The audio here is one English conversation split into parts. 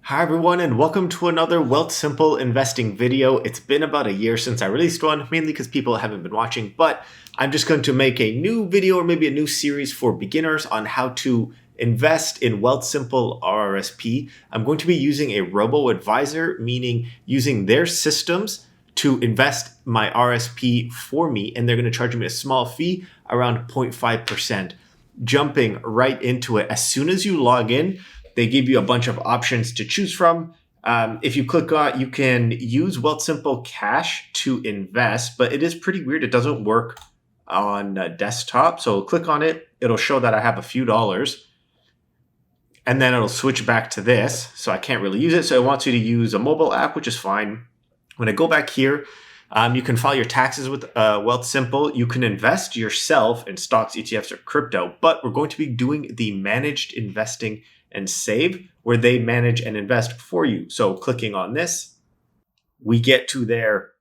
Hi everyone, and welcome to another Wealthsimple investing video. It's been about a year since I released one, mainly because people haven't been watching, but I'm just going to make a new video or maybe a new series for beginners on how to invest in Wealthsimple RRSP. I'm going to be using a robo-advisor, meaning using their systems to invest my RSP for me, and they're going to charge me a small fee, around 0.5%. Jumping right into it, as soon as you log in, they give you a bunch of options to choose from. If you click on, you can use Wealthsimple Cash to invest, but it is pretty weird. It doesn't work on desktop. So click on it. It'll show that I have a few dollars. And then it'll switch back to this. So I can't really use it. So it wants you to use a mobile app, which is fine. When I go back here, you can file your taxes with Wealthsimple. You can invest yourself in stocks, ETFs, or crypto, but we're going to be doing the managed investing and save, where they manage and invest for you. So clicking on this, we get to their,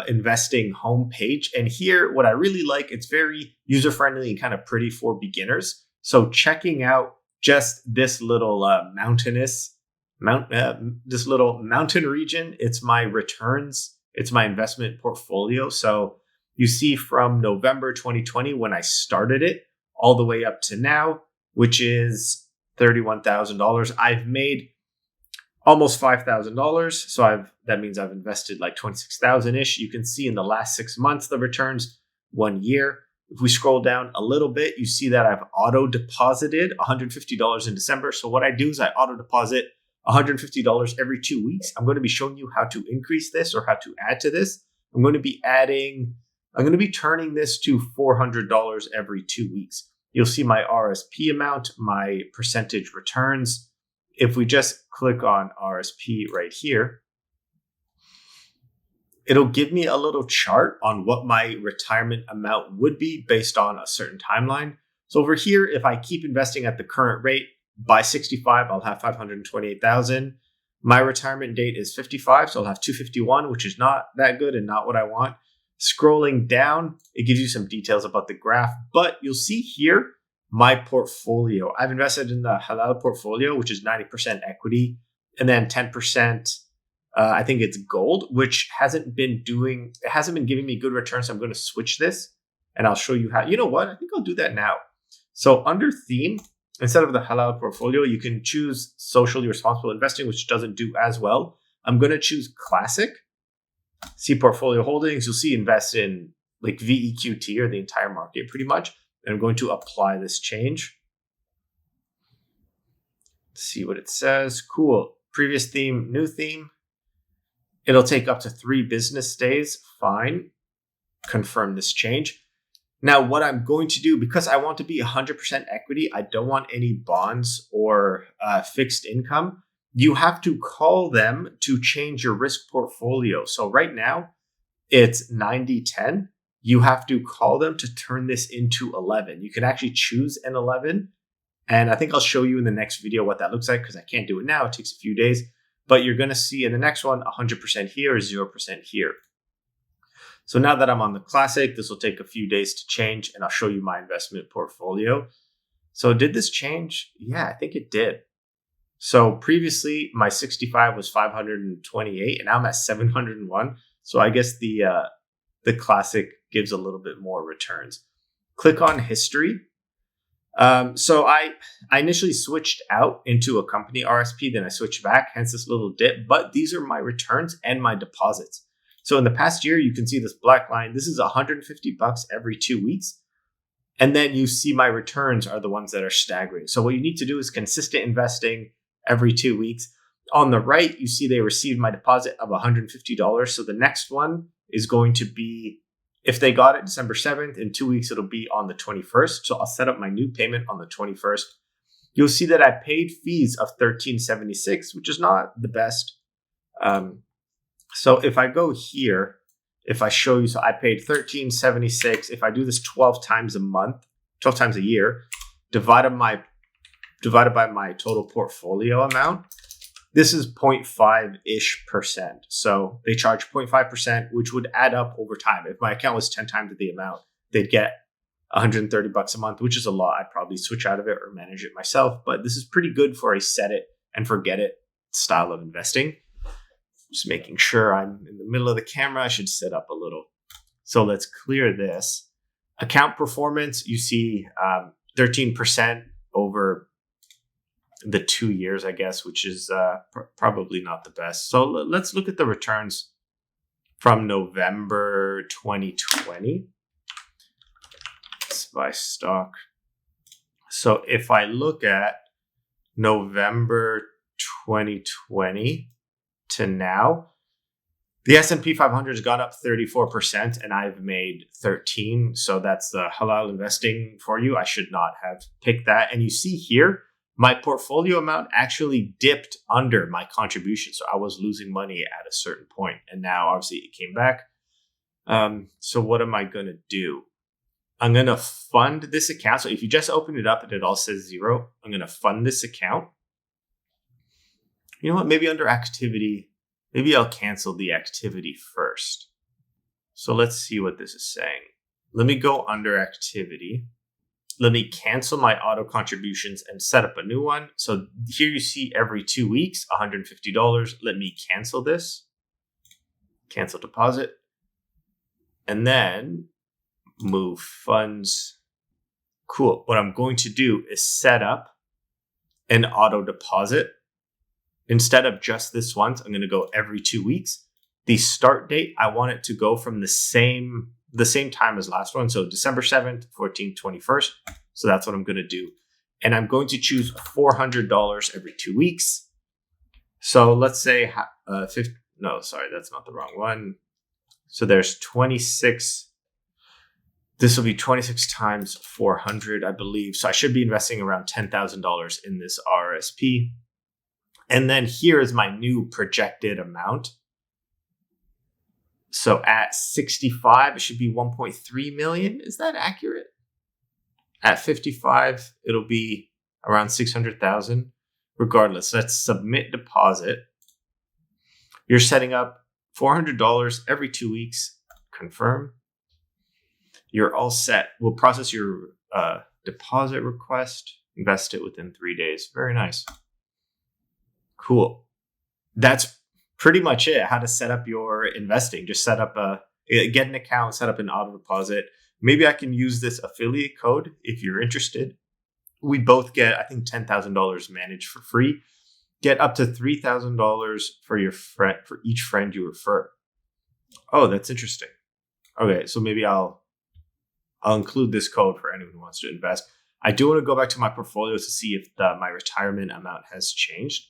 investing homepage. And here, what I really like, it's very user-friendly and kind of pretty for beginners. So checking out just this little this little mountain region, it's my returns, it's my investment portfolio. So you see from November 2020, when I started it, all the way up to now, which is $31,000. I've made almost $5,000. So that means I've invested like 26,000-ish. You can see in the last 6 months, the returns 1 year. If we scroll down a little bit, you see that I've auto deposited $150 in December. So what I do is I auto deposit $150 every 2 weeks. I'm going to be showing you how to increase this or how to add to this. I'm going to be turning this to $400 every 2 weeks. You'll see my RSP amount, my percentage returns. If we just click on RSP right here, it'll give me a little chart on what my retirement amount would be based on a certain timeline. So over here, if I keep investing at the current rate, by 65, I'll have 528,000. My retirement date is 55, so I'll have 251, which is not that good and not what I want. Scrolling down, it gives you some details about the graph, but you'll see here my portfolio. I've invested in the halal portfolio, which is 90% equity, and then 10%, I think it's gold, which hasn't been giving me good returns. So I'm going to switch this and I'll show you how. You know what? I think I'll do that now. So under theme, instead of the halal portfolio, you can choose socially responsible investing, which doesn't do as well. I'm going to choose classic. See portfolio holdings, you'll see invest in like VEQT or the entire market pretty much. And I'm going to apply this change. See what it says. Cool. Previous theme, new theme. It'll take up to 3 business days. Fine. Confirm this change. Now, what I'm going to do, because I want to be 100% equity, I don't want any bonds or fixed income. You have to call them to change your risk portfolio. So right now, it's 90-10. You have to call them to turn this into 11. You can actually choose an 11. And I think I'll show you in the next video what that looks like, because I can't do it now. It takes a few days. But you're going to see in the next one, 100% here or 0% here. So now that I'm on the classic, this will take a few days to change, and I'll show you my investment portfolio. So did this change? Yeah, I think it did. So previously, my 65 was 528, and now I'm at 701. So I guess the classic gives a little bit more returns. Click on history. So I initially switched out into a company RSP, then I switched back, hence this little dip. But these are my returns and my deposits. So in the past year, you can see this black line. This is $150 every 2 weeks. And then you see my returns are the ones that are staggering. So what you need to do is consistent investing every 2 weeks. On the right, you see they received my deposit of $150. So the next one is going to be, if they got it December 7th, in 2 weeks, it'll be on the 21st. So I'll set up my new payment on the 21st. You'll see that I paid fees of $13.76, which is not the best. So if I go here, if I show you, so I paid $13.76. If I do this 12 times a year, divided by my total portfolio amount, this is 0.5-ish%. So they charge 0.5%, which would add up over time. If my account was 10 times the amount, they'd get $130 a month, which is a lot. I'd probably switch out of it or manage it myself. But this is pretty good for a set it and forget it style of investing. Just making sure I'm in the middle of the camera. I should sit up a little. So let's clear this. Account performance, you see 13% over the 2 years, I guess, which is probably not the best. So let's look at the returns from November 2020. Let's buy stock. So if I look at November 2020 to now, the S&P 500 has gone up 34% and I've made 13. So that's the halal investing for you. I should not have picked that. And you see here, my portfolio amount actually dipped under my contribution. So I was losing money at a certain point. And now obviously it came back. So what am I going to do? I'm going to fund this account. So if you just open it up and it all says 0, I'm going to fund this account. You know what? Maybe under activity, maybe I'll cancel the activity first. So let's see what this is saying. Let me go under activity. Let me cancel my auto contributions and set up a new one. So here you see every 2 weeks, $150. Let me cancel this. Cancel deposit. And then move funds. Cool. What I'm going to do is set up an auto deposit. Instead of just this once, I'm going to go every 2 weeks. The start date, I want it to go from the same time as last one. So December 7th, 14th, 21st. So that's what I'm going to do. And I'm going to choose $400 every 2 weeks. So let's say, that's not the wrong one. So there's 26. This will be 26 times 400, I believe. So I should be investing around $10,000 in this RRSP. And then here is my new projected amount. So at 65, it should be 1.3 million. Is that accurate? At 55, it'll be around 600,000. Regardless, let's submit deposit. You're setting up $400 every 2 weeks. Confirm. You're all set. We'll process your deposit request. Invest it within 3 days. Very nice. Cool. That's pretty much it. How to set up your investing. Just set up get an account, set up an auto deposit. Maybe I can use this affiliate code if you're interested. We both get, I think, $10,000 managed for free. Get up to $3,000 for your friend, for each friend you refer. Oh, that's interesting. Okay, so maybe I'll include this code for anyone who wants to invest. I do want to go back to my portfolio to see if my retirement amount has changed.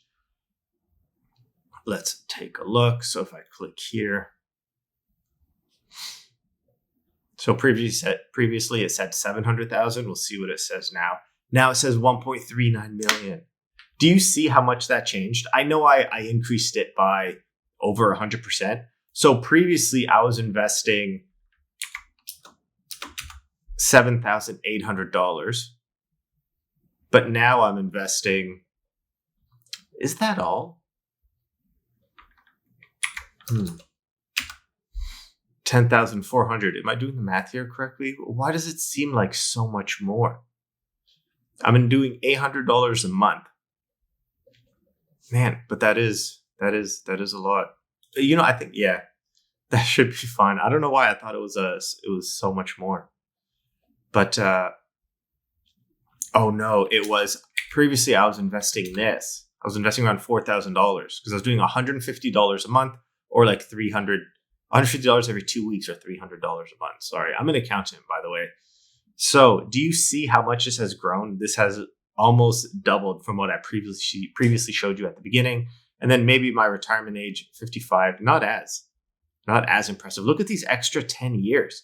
Let's take a look. So if I click here. So previously it said 700,000. We'll see what it says now. Now it says 1.39 million. Do you see how much that changed? I know I increased it by over 100%. So previously I was investing $7,800. But now I'm investing, is that all? 10,400. Am I doing the math here correctly? Why does it seem like so much more? I'm doing $800 a month. Man, but that is a lot. You know, I think, yeah, that should be fine. I don't know why I thought it was so much more. But oh no, it was previously I was investing this. I was investing around $4,000 because I was doing $150 a month or like $150 every 2 weeks or $300 a month. Sorry, I'm an accountant, by the way. So do you see how much this has grown? This has almost doubled from what I previously showed you at the beginning. And then maybe my retirement age, 55, not as impressive. Look at these extra 10 years.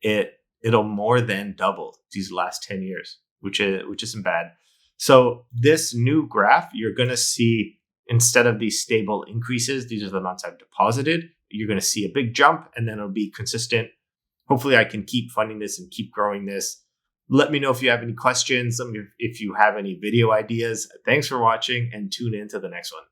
It'll more than double these last 10 years, which isn't bad. So this new graph, you're going to see, instead of these stable increases, these are the amounts I've deposited. You're going to see a big jump and then it'll be consistent. Hopefully I can keep funding this and keep growing this. Let me know if you have any questions, if you have any video ideas. Thanks for watching and tune in to the next one.